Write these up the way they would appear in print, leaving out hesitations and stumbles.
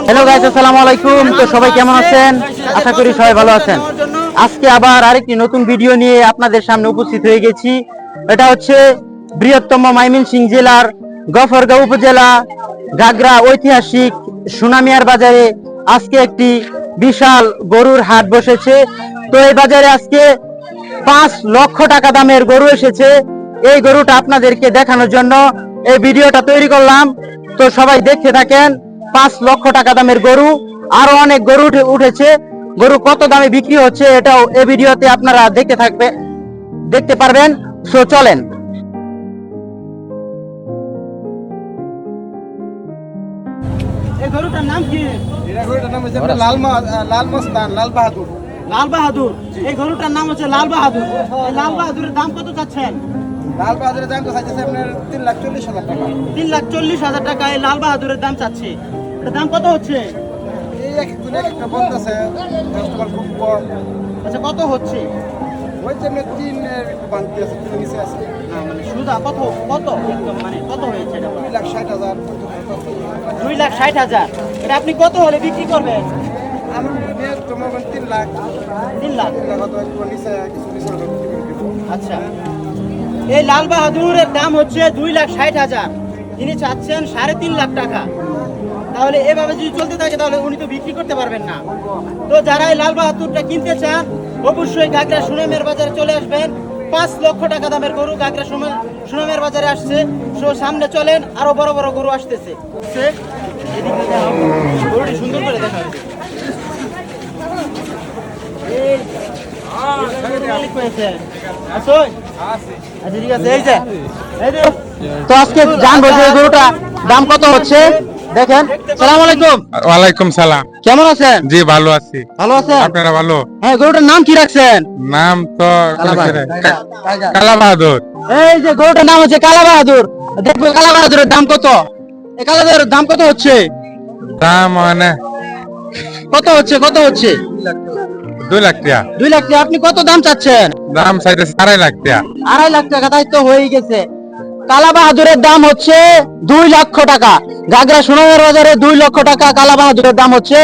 Hello guys, আসসালামু আলাইকুম। তো সবাই কেমন আছেন? আশা করি সবাই ভালো আছেন। আজকে আবার আরেকটি নতুন ভিডিও নিয়ে আপনাদের সামনে উপস্থিত হয়ে গেছি। এটা হচ্ছে বৃহত্তম ময়মনসিংহ জেলার গফরগাঁও উপজেলা গাগরা ঐতিহাসিক সোনামিয়ার বাজারে আজকে একটি বিশাল গরুর হাট বসেছে। তো এই বাজারে আজকে 5 লক্ষ টাকা দামের গরু এসেছে। এই গরুটা আপনাদেরকে দেখানোর জন্য এই ভিডিওটা তৈরি করলাম। তো সবাই দেখতে থাকেন। 5 লক্ষ টাকা দামের গরু, আরো অনেক গরু উঠেছে। গরু কত দামে বিক্রি হচ্ছে এটাও এই ভিডিওতে আপনারা দেখতে পারবেন। সো চলেন। এই গরুটার নাম কি? গরুটার নাম হচ্ছে লাল বাহাদুর। লাল বাহাদুর। এই গরুটার নাম হচ্ছে লাল বাহাদুর। এই লাল বাহাদুরের দাম কত চাচ্ছেন? লাল বাহাদুরের দাম তো চাইছে আপনার 3,40,000 টাকা। 3,40,000 টাকা এই লাল বাহাদুরের দাম চাচ্ছে। এটার দাম কত হচ্ছে? এই একদিন একটা বলতেছে কাস্টমার খুব কম। আচ্ছা, কত হচ্ছে? ওই যে আমি 3 বানতে আছে, 3 নিচে আছে। না মানে সুদা কত একদম মানে কত হয়েছে এটা? 2,60,000। 2,60,000। এটা আপনি কত হলে বিক্রি করবেন? আমি তোমার 3 লাখ। 3 লাখ। 3 লাখ তো একটু নিচে কিছু নিচে হলো। আচ্ছা, এই লাল বাহাদুরের দাম হচ্ছে 2,60,000। তিনি চাচ্ছেন 3.5 লাখ টাকা। তাহলে এভাবে যদি চলতে থাকে তাহলে উনি তো বিক্রি করতে পারবেন না। তো যারা এই লাল বাহাদুরটা কিনতে চান অবশ্যই গাগরা সুনামের বাজারে চলে আসবেন। 5 লক্ষ টাকা দামের গরু গাগরা সুনামের বাজারে আসছে। সো সামনে চলেন, আরো বড় বড় গরু আসতেছে। গরুটি সুন্দর করে দেখা হয়েছে। তো আজকে জানবো যে গরুটা দাম কত হচ্ছে। দেখেন। সালাম আলাইকুম। ওয়ালাইকুম সালাম। কেমন আছেন? জি ভালো আছি। ভালো আছেন? আপনারা ভালো? হ্যাঁ, গরুটার নাম কি রাখছেন? নাম তো কালা বাহাদুর। এই যে গরুটার নাম হচ্ছে কালা বাহাদুর। দেখবো কালা বাহাদুরের দাম কত। এই কালা বাহাদুরের দাম কত হচ্ছে? দাম মানে কত হচ্ছে? 2 লাখ টাকা। 2 লাখ টাকা। আপনি কত দাম চাচ্ছেন? দাম চাইতেছে 2.5 লাখ টাকা। 2.5 লাখ টাকা। তাই তো হয়ে গেছে। কালা বাহাদুরের দাম হচ্ছে 2 লক্ষ টাকা। গাগরা সোনামের বাজারে 2 লক্ষ টাকা কালা বাহাদুরের দাম হচ্ছে।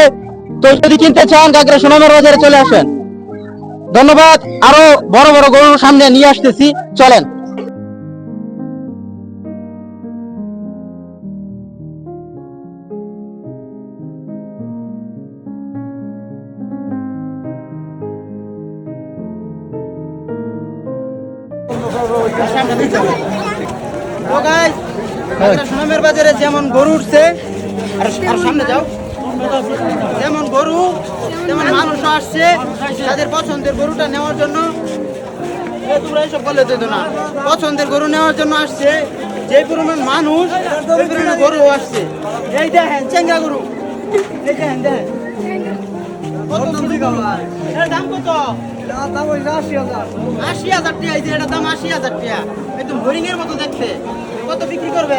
তো যদি কিনতে চান গাগরা সোনামের বাজারে চলে আসেন। ধন্যবাদ। আরো বড় বড় গরুর সামনে নিয়ে আসতেছি, চলেন। তো গাইস, গাগরা সোনামের বাজারে যেমন গরু উঠছে, আর সামনে যাও, যেমন গরু তেমন মানুষও আসছে তাদের পছন্দের গরুটা নেওয়ার জন্য। তোমরা এসব বলে দিত না, পছন্দের গরু নেওয়ার জন্য আসছে। যে পরিমাণ মানুষ ওই পরিমাণ গরু আসছে। এই দেখেন চেঙ্গা গরু, এই দেখেন দেখেন এটার দাম কত? 80,000 টাকা। এই যে এটার দাম 80,000 টাকা। একদম হরিং এর মতো দেখতে। কত বিক্রি করবে?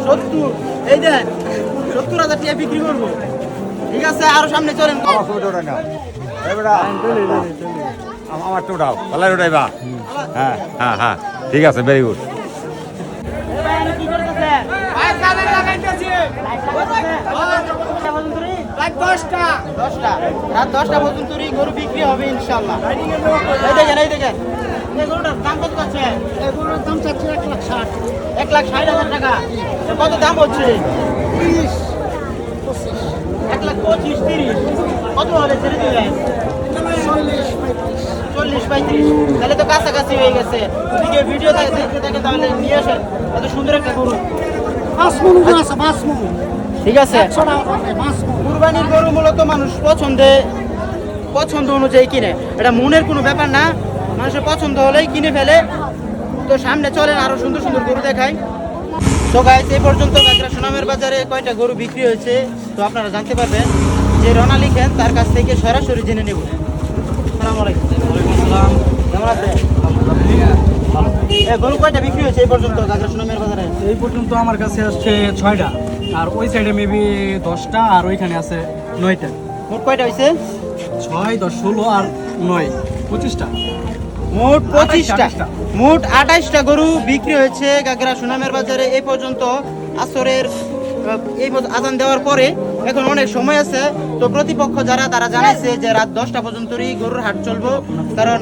70। এই দেন 70,000 টাকা বিক্রি করবো। ঠিক আছে, আরো সামনে চলেন। আমার টোটাও পালাই উঠাইবা। হ্যাঁ হ্যাঁ হ্যাঁ, ঠিক আছে, ভেরি গুড। কি করতেছে? রাত 10টা পর্যন্ত গরু বিক্রি হবে ইনশাল্লাহ। এই দেখেন এই দেখেন, এই গরুটার দাম কত আছে? এই গরুর দাম চাচ্ছে 1,60,000। 1,60,000 টাকা। কত দাম হচ্ছে? 30, 1,25,000, 30। কত হলে ছেড়ে দিবেন? 40-35। তাহলে তো কাছাকাছি হয়ে গেছে। ওদিকে ভিডিও দেখতে থাকে, তাহলে নিয়ে আসেন। এত সুন্দর একটা গরু। ঠিক আছে। কুরবানির গরু মূলত মানুষ পছন্দ অনুযায়ী কিনে। এটা মনের কোনো ব্যাপার না, মানুষের পছন্দ হলেই কিনে ফেলে। তো সামনে চলেন, আরো সুন্দর সুন্দর গরু দেখাই। তো গাইস, এই পর্যন্ত গাগরা সোনামের বাজারে কয়টা গরু বিক্রি হয়েছে তো আপনারা জানতে পারবেন। যে রনা লিখেন তার কাছ থেকে সরাসরি জেনে নেব। আসসালামু আলাইকুম। কেমন আছেন? গরু কয়টা বিক্রি হয়েছে এই পর্যন্ত গাগরা সোনামের বাজারে? এই পর্যন্ত আমার কাছে আসছে 6টা, আর ওই সাইডে মেবি 10টা, আর ওইখানে আছে 9টা। মোট কয়টা হয়েছে? 6, 10, 16 আর 9, 25টা। মোট 25টা। মোট 28টা গরু বিক্রি হয়েছে গাগরা সোনামের বাজারে এই পর্যন্ত। আসরের এই আজান দেওয়ার পরে এখন অনেক সময় আছে, তো প্রতিপক্ষ যারা তারা জানাইছে যে রাত 10টা পর্যন্তই গরুর হাট চলবো, কারণ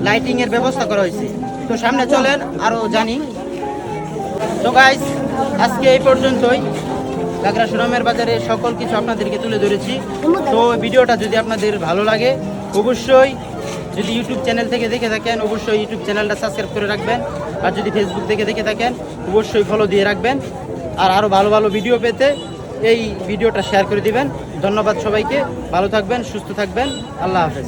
লাইটিং এর ব্যবস্থা করা হয়েছে। তো সামনে চলেন আরো জানি। তো গাইস, আজকে এই পর্যন্তই। গাগরা সুনামের বাজারে সকল কিছু আপনাদেরকে তুলে ধরেছি। তো ভিডিওটা যদি আপনাদের ভালো লাগে, অবশ্যই যদি ইউটিউব চ্যানেল থেকে দেখে থাকেন অবশ্যই ইউটিউব চ্যানেলটা সাবস্ক্রাইব করে রাখবেন, আর যদি ফেসবুক থেকে দেখে থাকেন অবশ্যই ফলো দিয়ে রাখবেন। আর আরও ভালো ভালো ভিডিও পেতে এই ভিডিওটা শেয়ার করে দিবেন। ধন্যবাদ সবাইকে, ভালো থাকবেন, সুস্থ থাকবেন, আল্লাহ হাফেজ।